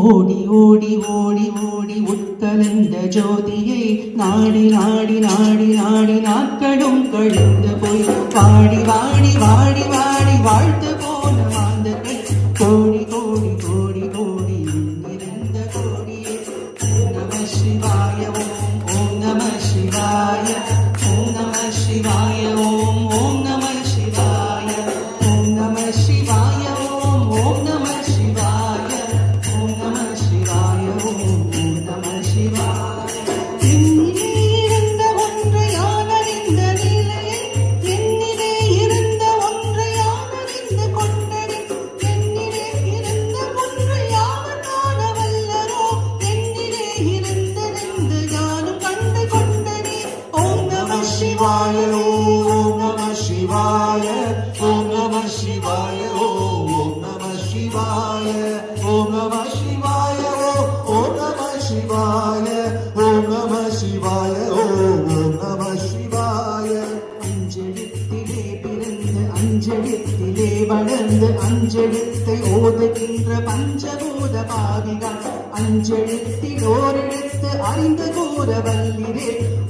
ஓடி ஓடி ஓடி ஓடி உட்கலந்த ஜோதியை நாடி நாடி நாடி நாடி நாட்களும் கழிந்து போய் வாடி வாடி வாடி வாடி வாழ்த்து போன மாந்தர்கள் கோடி கோடி கோடி கோடி இருந்த கோடியே ஓம் நம சிவாய ஓம் நம சிவாய ஓம் நம சிவாய ஓம் நம சிவாய ஓம் நம சிவாய ஓம் நம சிவாய ஓம் நம சிவாய ஓம் நம சிவாய. என்னிலே இருந்த ஒன்றை யானறிந்த நிலையை என்னிலே இருந்த ஒன்றை யானறிந்து கொண்டனே என்னிலே இருந்த ஒன்றை யாவர் காண வல்லரோ என்னிலே இருந்தறிந்து யானும் கண்டு கொண்டனே. ஓம் நம சிவாய ஓம் நம சிவாய ஓம் நம சிவாய ஓம் நம சிவாய ஓம் நம சிவாய ஓம் நம சிவாய ஓம் நம சிவாய ஓம் நம சிவாய. அஞ்செழுத்திலே பிறந்து அஞ்செழுத்திலே வளர்ந்து அஞ்செழுத்தை ஓதுகின்ற பஞ்சபூத பாவிகள் அஞ்செழுத்தில் ஓரெழுத்து அறிந்து கூற வல்லிரே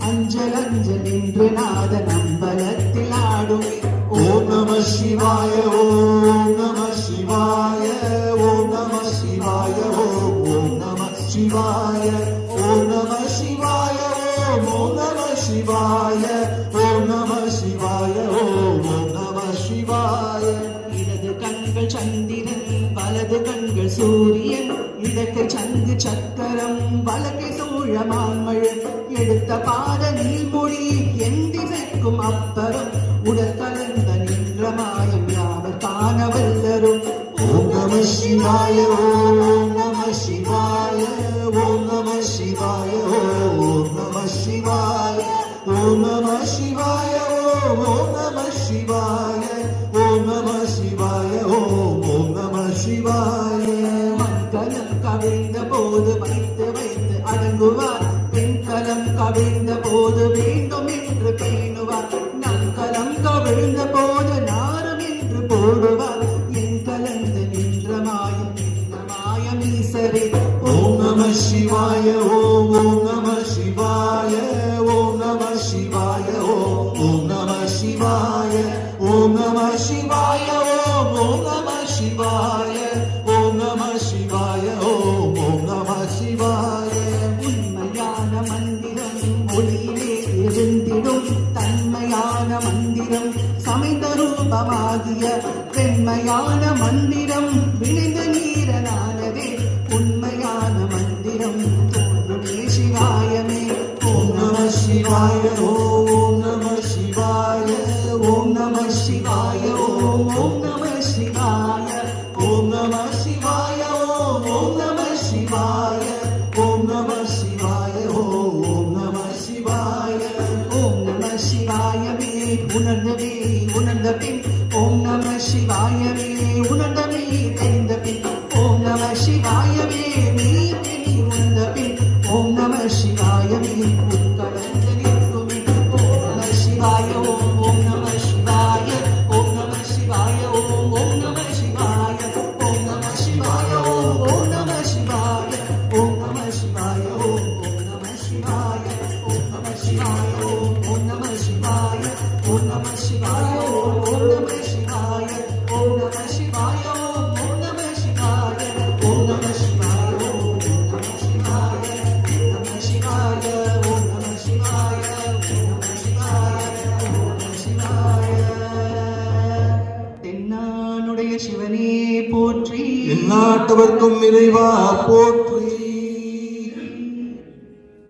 அஞ்சல் அஞ்சல் என்று நாத நம்பலத்தில் ஆடுமே. ஓம் நம சிவாய ஓம் நம சிவாய ஓம் நம சிவாய ஓம் நம சிவாய ஓம் நம சிவாய ஓம் நம சிவாய ஓம் நம சிவாய ஓம் நம சிவாய. இடது கண்கள் சந்திரன் வலது கண்கள் சூரியன் இடக்கை சங்கு சக்கரம் வலக்கை சூழமான்மழு எடுத்த பாத நீள்மொழி என் திசைக்கும் அப்பறம் உடல் கலந்த நின்ற மாயம் யாவர் காண வல்லரும். ஓம் நம சிவாய ஓம் நம சிவாய ஓம் நம சிவாய ஓம் நம சிவாய ஓம் நம சிவாய ஓம் நம சிவாய ஓம் நம சிவாய ஓம் நம சிவாய. மண்கலம் கவிழ்ந்த போது வைத்து வைத்து அடங்குவார் பெண்கலம் கவிழ்ந்த போது வேண்டும் என்று பேணுவார் நற்கலம் கவிழ்ந்த போது நாரும் என்று போடுவார் என் கலந்து நின்ற மாயம் என்ன மாயம் ஈசரே. ஓம் நம சிவாய ஓம் நம சிவாய ஓம் நம சிவாய ஓம் நம சிவாய ஓம் நம சிவாய ஓம் நம சிவாய ஓம் நம சிவாய ஓம் நம சிவாய. உண்மையான மந்திரம் ஒளியிலே இருந்திடும் தன்மையான மந்திரம் சமைந்த ரூபமாகிய பெண்மையான மந்திரம் விளைந்த நீரனானதே உண்மையான மந்திரம் தோன்றுமே சிவாயமே. ஓம் நம சிவாய ஓம் நம சிவாய ஓம் நம சிவாய ஓம் நம சிவாய ஓம் நம சிவாய ஓம் நம சிவாய ஓம் நம சிவாய ஓம் நம சிவாய. ஓம் நம சிவாயமே உணர்ந்தவே உணர்ந்த பின் ஓம் நம சிவாயமே உணர்ந்தவே தெரிந்த பின் ஓம் நம சிவாயமே நீ உணர்ந்த பின் ஓம் நம சிவாயமே உட்கலந்து நிற்குமே. ஓம் நம சிவாய ஓம் நம சிவாய ஓம் நம சிவாய ஓம் நம சிவாய ஓம் நம சிவாய ஓம் நம சிவாய ஓம் நம சிவாய ஓம் நம சிவாய ஓம் நம சிவாய ஓம் நம சிவாய ஓம் நம சிவாய ஓம் நம சிவாய ஓம் நம சிவாய ஓம் நம சிவாய ஓம் நம சிவாய ஓம் நம சிவாய நம சிவாய ஓம் நம சிவாய நம சிவாய நம சிவாய. தென்னானுடைய சிவனே போற்றி எந்நாட்டவர்க்கும் இறைவா போற்றி.